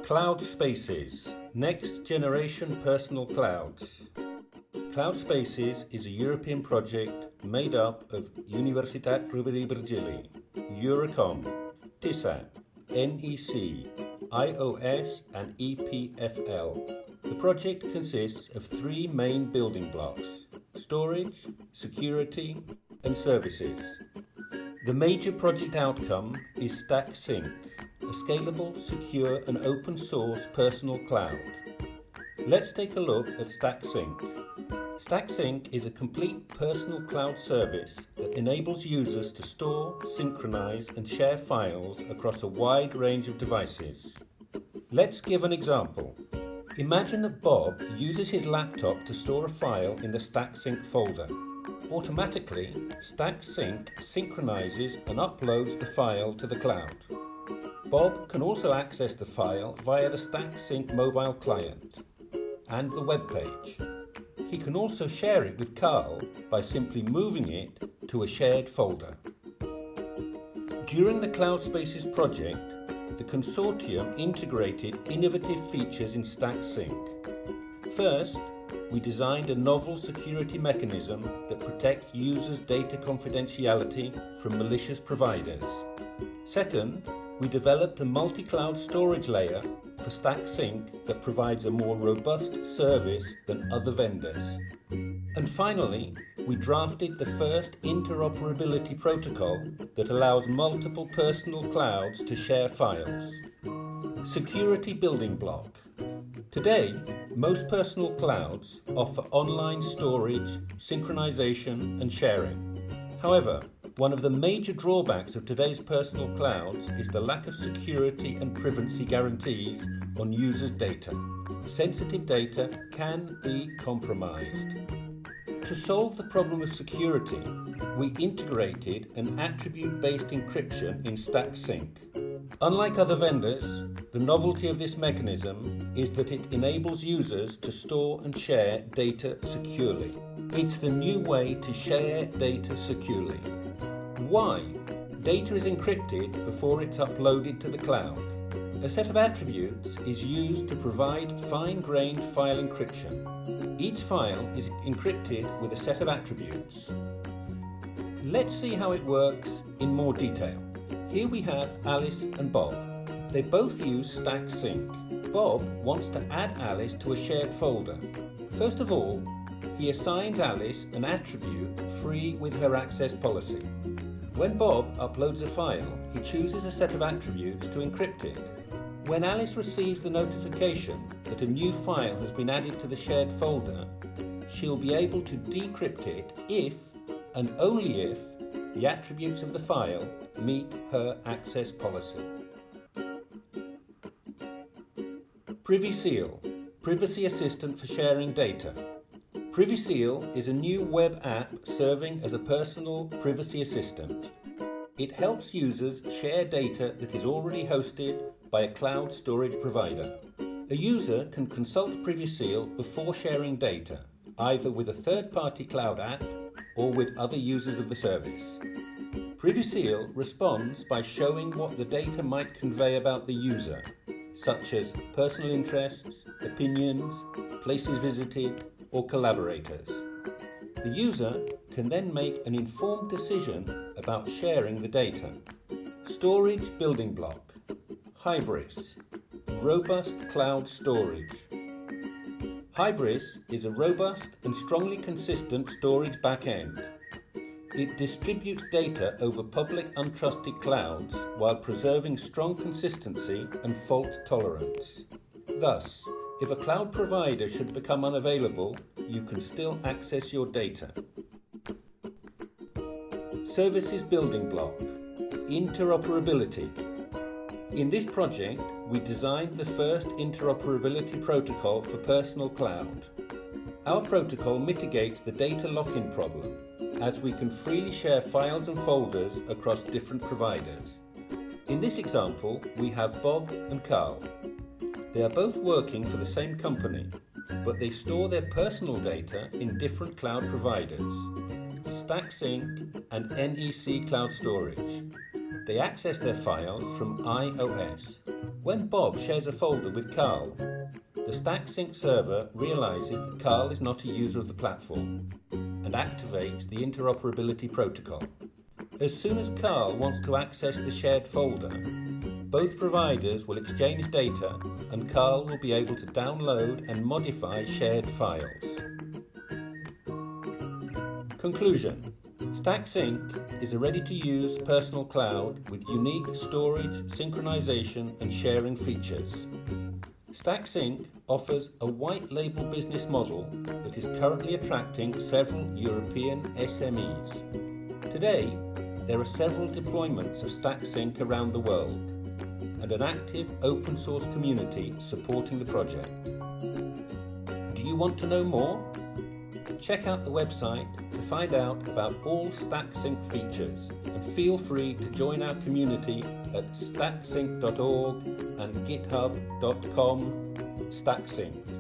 CloudSpaces, Next Generation Personal Clouds. CloudSpaces is a European project made up of Universitat Rovira i Virgili, Eurocom, TISAT, NEC, iOS and EPFL. The project consists of three main building blocks: storage, security and services. The major project outcome is Stack Sync, a scalable, secure and open source personal cloud. Let's take a look at Stack Sync. Stack Sync is a complete personal cloud service that enables users to store, synchronize and share files across a wide range of devices. Let's give an example. Imagine that Bob uses his laptop to store a file in the Stack Sync folder. Automatically, Stack Sync synchronizes and uploads the file to the cloud. Bob can also access the file via the Stack Sync mobile client and the web page. He can also share it with Carl by simply moving it to a shared folder. During the CloudSpaces project, the consortium integrated innovative features in Stack Sync. First, we designed a novel security mechanism that protects users' data confidentiality from malicious providers. Second, we developed a multi-cloud storage layer for Stack Sync that provides a more robust service than other vendors. And finally, we drafted the first interoperability protocol that allows multiple personal clouds to share files. Security building block. Today, most personal clouds offer online storage, synchronization and sharing. However, one of the major drawbacks of today's personal clouds is the lack of security and privacy guarantees on users' data. Sensitive data can be compromised. To solve the problem of security, we integrated an attribute-based encryption in Stack Sync. Unlike other vendors, the novelty of this mechanism is that it enables users to store and share data securely. It's the new way to share data securely. Why? Data is encrypted before it's uploaded to the cloud. A set of attributes is used to provide fine-grained file encryption. Each file is encrypted with a set of attributes. Let's see how it works in more detail. Here we have Alice and Bob. They both use Stack Sync. Bob wants to add Alice to a shared folder. First of all, he assigns Alice an attribute free with her access policy. When Bob uploads a file, he chooses a set of attributes to encrypt it. When Alice receives the notification that a new file has been added to the shared folder, she'll be able to decrypt it if, and only if, the attributes of the file meet her access policy. Privy Seal, Privacy Assistant for sharing data. Privy Seal is a new web app serving as a personal privacy assistant. It helps users share data that is already hosted by a cloud storage provider. A user can consult Privy Seal before sharing data, either with a third-party cloud app or with other users of the service. Privy Seal responds by showing what the data might convey about the user, such as personal interests, opinions, places visited, or collaborators. The user can then make an informed decision about sharing the data. Storage building block. Hybris, robust cloud storage. Hybris is a robust and strongly consistent storage backend. It distributes data over public untrusted clouds while preserving strong consistency and fault tolerance. Thus, if a cloud provider should become unavailable, you can still access your data. Services building block. Interoperability. In this project, we designed the first interoperability protocol for personal cloud. Our protocol mitigates the data lock-in problem, as we can freely share files and folders across different providers. In this example, we have Bob and Carl. They are both working for the same company, but they store their personal data in different cloud providers, Stack Sync and NEC Cloud Storage. They access their files from iOS. When Bob shares a folder with Carl, the StackSync server realizes that Carl is not a user of the platform and activates the interoperability protocol. As soon as Carl wants to access the shared folder, both providers will exchange data and Carl will be able to download and modify shared files. Conclusion: StackSync is a ready-to-use personal cloud with unique storage, synchronization and sharing features. StackSync offers a white-label business model that is currently attracting several European SMEs. Today, there are several deployments of StackSync around the world and an active open source community supporting the project. Do you want to know more? Check out the website to find out about all StackSync features and feel free to join our community at stacksync.org and github.com/StackSync.